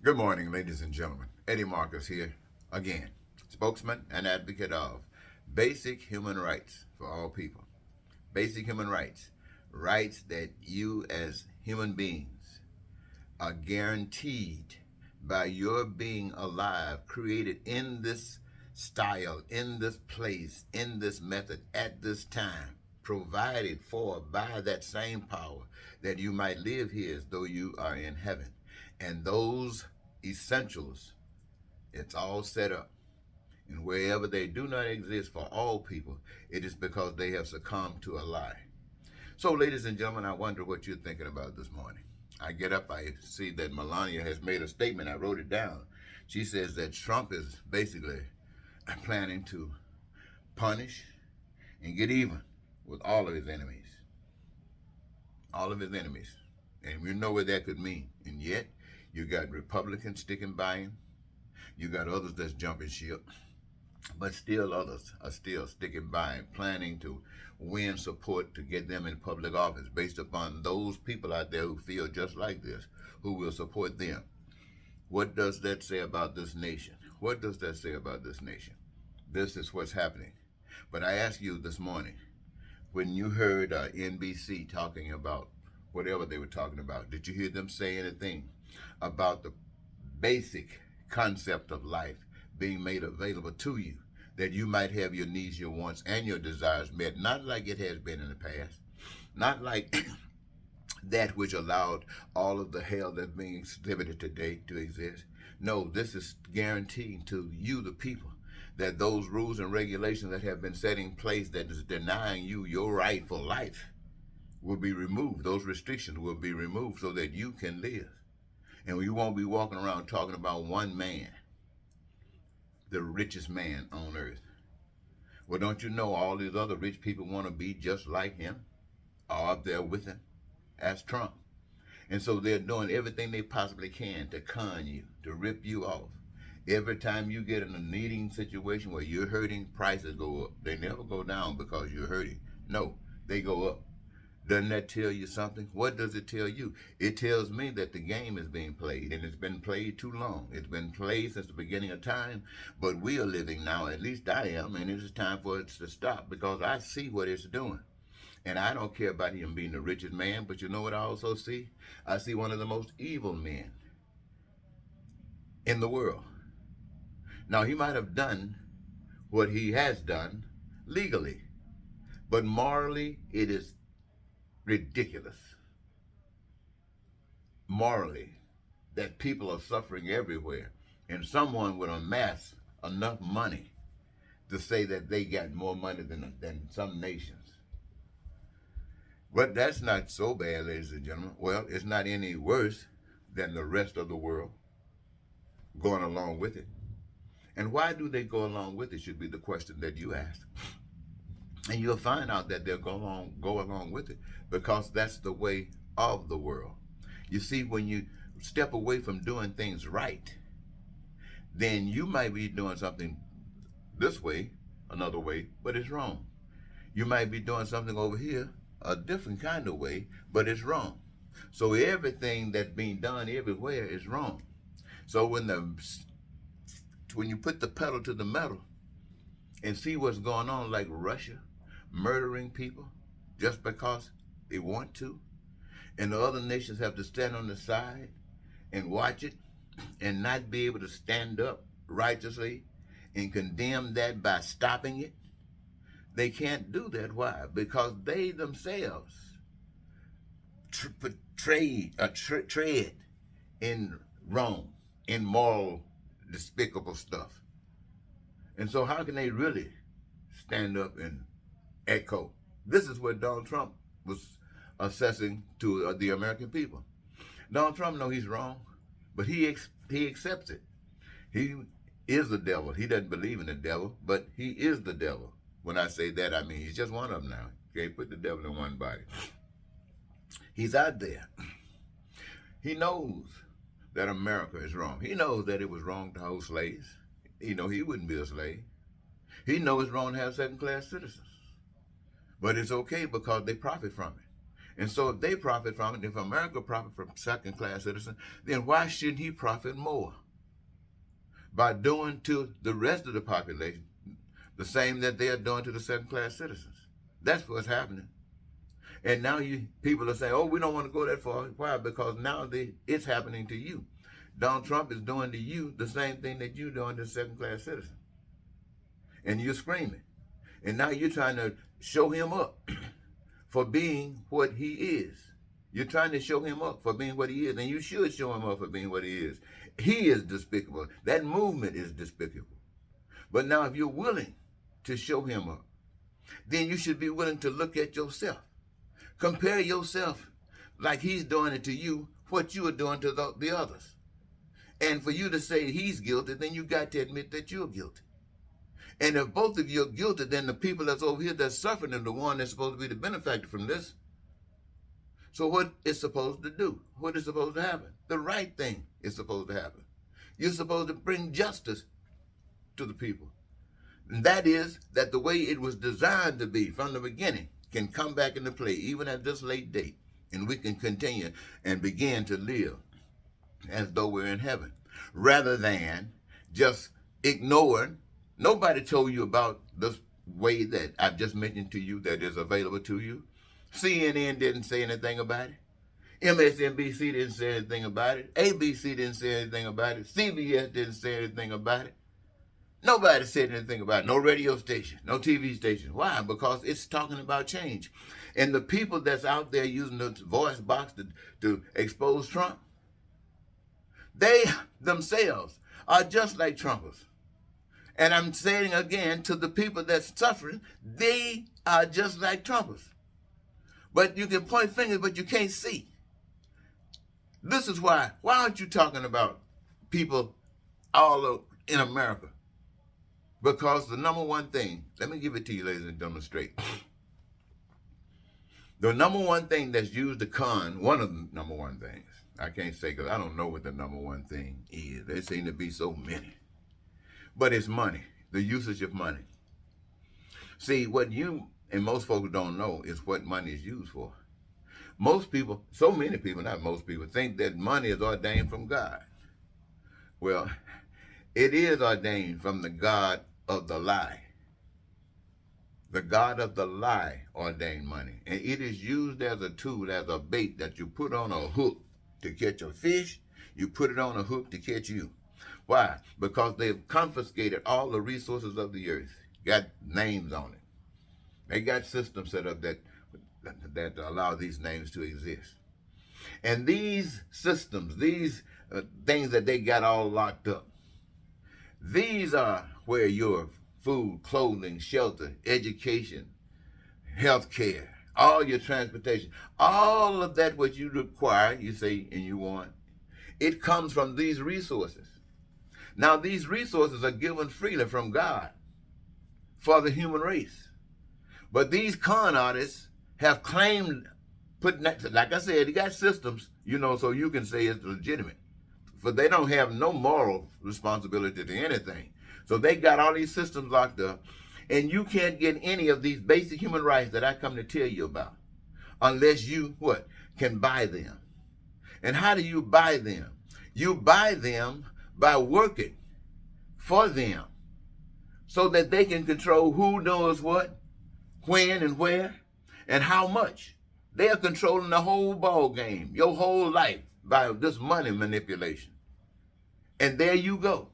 Good morning, ladies and gentlemen. Eddie Marcus here, again, spokesman and advocate of basic human rights for all people. Basic human rights. Rights that you as human beings are guaranteed by your being alive, created in this style, in this place, in this method, at this time, provided for by that same power that you might live here as though you are in heaven. And those essentials, it's all set up. And wherever they do not exist for all people, it is because they have succumbed to a lie. So, ladies and gentlemen, I wonder what you're thinking about this morning. I get up, I see that Melania has made a statement. I wrote it down. She says that Trump is basically planning to punish and get even with all of his enemies. All of his enemies. And we know what that could mean. And yet, you got Republicans sticking by him. You got others that's jumping ship. But still others are still sticking by him, planning to win support to get them in public office based upon those people out there who feel just like this, who will support them. What does that say about this nation? What does that say about this nation? This is what's happening. But I ask you this morning, when you heard NBC talking about whatever they were talking about, did you hear them say anything about the basic concept of life being made available to you, that you might have your needs, your wants, and your desires met, not like it has been in the past, not like that which allowed all of the hell that's being exhibited today to exist. No, this is guaranteeing to you, the people, that those rules and regulations that have been set in place that is denying you your rightful life will be removed. Those restrictions will be removed so that you can live. And you won't be walking around talking about one man, the richest man on earth. Well, don't you know all these other rich people want to be just like him, or up there with him, as Trump? And so they're doing everything they possibly can to con you, to rip you off. Every time you get in a needing situation where you're hurting, prices go up. They never go down because you're hurting. No, they go up. Doesn't that tell you something? What does it tell you? It tells me that the game is being played, and it's been played too long. It's been played since the beginning of time, but we are living now, at least I am, and it is time for it to stop because I see what it's doing. And I don't care about him being the richest man, but you know what I also see? I see one of the most evil men in the world. Now, he might have done what he has done legally, but morally, it is ridiculous. Morally, that people are suffering everywhere, and someone would amass enough money to say that they got more money than some nations. But that's not so bad, ladies and gentlemen. Well, it's not any worse than the rest of the world going along with it. And why do they go along with it should be the question that you ask. And you'll find out that they'll go along with it because that's the way of the world. You see, when you step away from doing things right, then you might be doing something this way, another way, but it's wrong. You might be doing something over here, a different kind of way, but it's wrong. So everything that's being done everywhere is wrong. So when you put the pedal to the metal and see what's going on, like Russia murdering people just because they want to, and the other nations have to stand on the side and watch it and not be able to stand up righteously and condemn that by stopping it. They can't do that. Why? Because they themselves tread in wrong, in moral, despicable stuff. And so how can they really stand up and echo? This is what Donald Trump was assessing to the American people. Donald Trump knows he's wrong, but he accepts it. He is the devil. He doesn't believe in the devil, but he is the devil. When I say that, I mean he's just one of them now. You can't put the devil in one body. He's out there. He knows that America is wrong. He knows that it was wrong to hold slaves. He wouldn't be a slave. He knows it's wrong to have second-class citizens. But it's okay because they profit from it. And so if they profit from it, if America profit from second-class citizens, then why shouldn't he profit more by doing to the rest of the population the same that they are doing to the second-class citizens? That's what's happening. And now people are saying, oh, we don't want to go that far. Why? Because now it's happening to you. Donald Trump is doing to you the same thing that you're doing to second-class citizens. And you're screaming. And now you're trying to show him up for being what he is. You're trying to show him up for being what he is. And you should show him up for being what he is. He is despicable. That movement is despicable. But now if you're willing to show him up, then you should be willing to look at yourself. Compare yourself like he's doing it to you, what you are doing to the others. And for you to say he's guilty, then you got to admit that you're guilty. And if both of you are guilty, then the people that's over here that's suffering are the one that's supposed to be the benefactor from this. So what is supposed to do? What is supposed to happen? The right thing is supposed to happen. You're supposed to bring justice to the people. And that is that the way it was designed to be from the beginning can come back into play even at this late date. And we can continue and begin to live as though we're in heaven, rather than just ignoring. Nobody told you about this way that I've just mentioned to you that is available to you. CNN didn't say anything about it. MSNBC didn't say anything about it. ABC didn't say anything about it. CBS didn't say anything about it. Nobody said anything about it. No radio station, no TV station. Why? Because it's talking about change. And the people that's out there using the voice box to expose Trump, they themselves are just like Trumpers. And I'm saying again to the people that's suffering, they are just like Trumpers. But you can point fingers, but you can't see. This is why aren't you talking about people all in America? Because the number one thing, let me give it to you, ladies and gentlemen, straight. The number one thing that's used to con, one of the number one things, I can't say because I don't know what the number one thing is. There seem to be so many. But it's money, the usage of money. See, what you and most folks don't know is what money is used for. Most people, so many people, not most people, think that money is ordained from God. Well, it is ordained from the God of the lie. The God of the lie ordained money. And it is used as a tool, as a bait that you put on a hook to catch a fish. You put it on a hook to catch you. Why? Because they've confiscated all the resources of the earth. Got names on it. They got systems set up that allow these names to exist. And these systems, these things that they got all locked up, these are where your food, clothing, shelter, education, health care, all your transportation, all of that what you require, you say, and you want, it comes from these resources. Now, these resources are given freely from God for the human race. But these con artists have claimed, like I said, they got systems, so you can say it's legitimate. But they don't have no moral responsibility to anything. So they got all these systems locked up, and you can't get any of these basic human rights that I come to tell you about unless you, can buy them. And how do you buy them? You buy them by working for them so that they can control who knows what, when and where, and how much. They are controlling the whole ball game, your whole life, by this money manipulation. And there you go,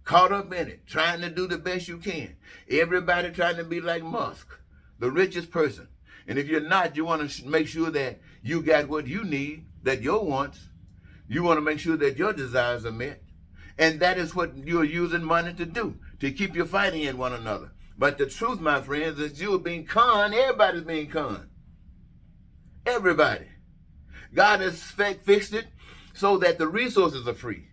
caught up in it, trying to do the best you can. Everybody trying to be like Musk, the richest person. And if you're not, you want to make sure that you got what you need, that your wants. You want to make sure that your desires are met. And that is what you're using money to do, to keep you fighting in one another. But the truth, my friends, is you're being conned. Everybody's being conned. Everybody. God has fixed it so that the resources are free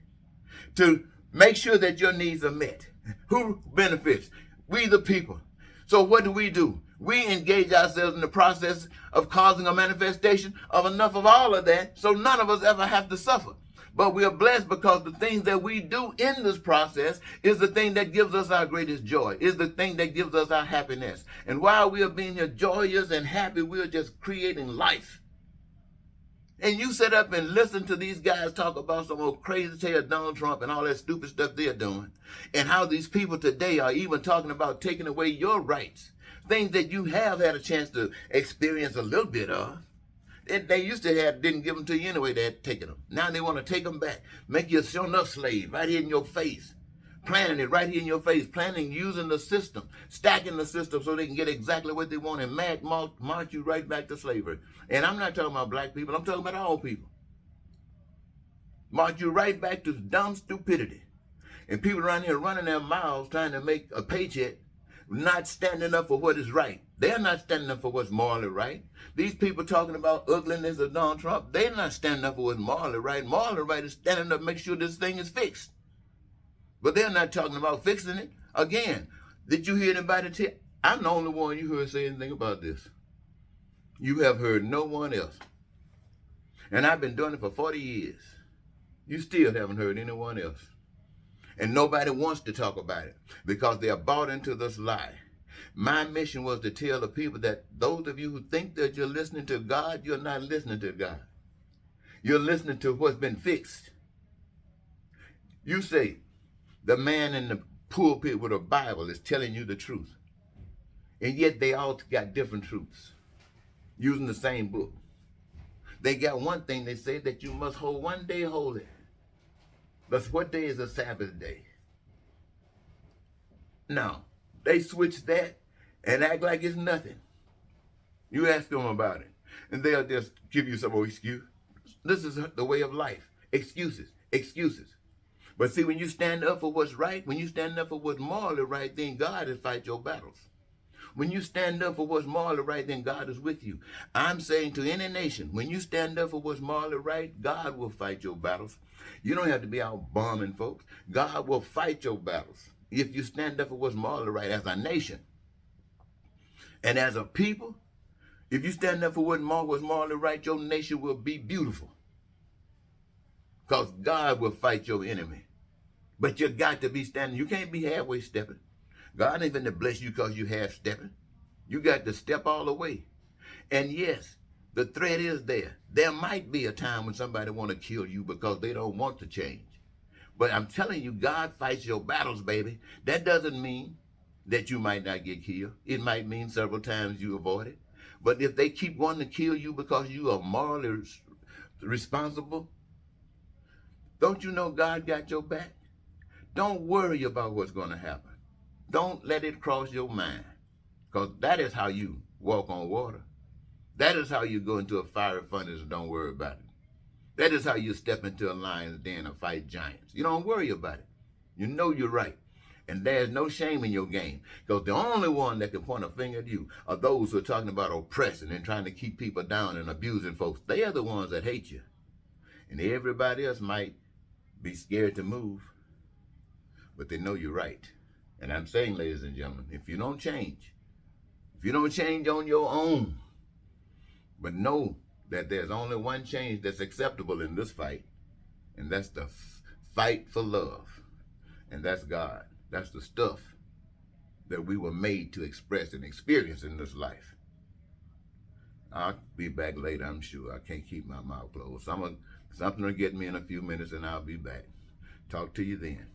to make sure that your needs are met. Who benefits? We the people. So what do? We engage ourselves in the process of causing a manifestation of enough of all of that so none of us ever have to suffer. But we are blessed because the things that we do in this process is the thing that gives us our greatest joy, is the thing that gives us our happiness. And while we are being here joyous and happy, we are just creating life And you sit up and listen to these guys talk about some old crazy tale Donald Trump and all that stupid stuff they're doing, and how these people today are even talking about taking away your rights, things that you have had a chance to experience a little bit of. They used to have, didn't give them to you anyway, they had taken them. Now they want to take them back, make you a sure enough slave right here in your face, planning it right here in your face, planning using the system, stacking the system so they can get exactly what they want and march you right back to slavery. And I'm not talking about black people, I'm talking about all people. March you right back to dumb stupidity. And people around here running their mouths trying to make a paycheck, not standing up for what is right. They're not standing up for what's morally right. These people talking about ugliness of Donald Trump, they're not standing up for what's morally right. Morally right is standing up to make sure this thing is fixed. But they're not talking about fixing it. Again, did you hear anybody tell? I'm the only one you heard say anything about this. You have heard no one else. And I've been doing it for 40 years. You still haven't heard anyone else. And nobody wants to talk about it because they are bought into this lie. My mission was to tell the people that those of you who think that you're listening to God, you're not listening to God. You're listening to what's been fixed. You say the man in the pulpit with a Bible is telling you the truth. And yet they all got different truths using the same book. They got one thing, they say that you must hold one day holy. But what day is a Sabbath day? No, they switch that and act like it's nothing. You ask them about it, and they'll just give you some more excuse. This is the way of life. Excuses, excuses. But see, when you stand up for what's right, when you stand up for what's morally right, then God will fight your battles. When you stand up for what's morally right, then God is with you. I'm saying to any nation, when you stand up for what's morally right, God will fight your battles. You don't have to be out bombing folks. God will fight your battles if you stand up for what's morally right as a nation. And as a people, if you stand up for what's morally right, your nation will be beautiful. Because God will fight your enemy. But you got to be standing. You can't be halfway stepping. God ain't going to bless you because you half stepping. You got to step all the way. And yes, the threat is there. There might be a time when somebody want to kill you because they don't want to change. But I'm telling you, God fights your battles, baby. That doesn't mean that you might not get killed. It might mean several times you avoid it. But if they keep wanting to kill you because you are morally responsible, don't you know God got your back? Don't worry about what's going to happen. Don't let it cross your mind, because that is how you walk on water. That is how you go into a fiery furnace and don't worry about it. That is how you step into a lion's den and fight giants. You don't worry about it. You know you're right. And there's no shame in your game, because the only one that can point a finger at you are those who are talking about oppressing and trying to keep people down and abusing folks. They are the ones that hate you. And everybody else might be scared to move, but they know you're right. And I'm saying, ladies and gentlemen, if you don't change on your own, but know that there's only one change that's acceptable in this fight, and that's the fight for love. And that's God. That's the stuff that we were made to express and experience in this life. I'll be back later, I'm sure. I can't keep my mouth closed. Something will get me in a few minutes, and I'll be back. Talk to you then.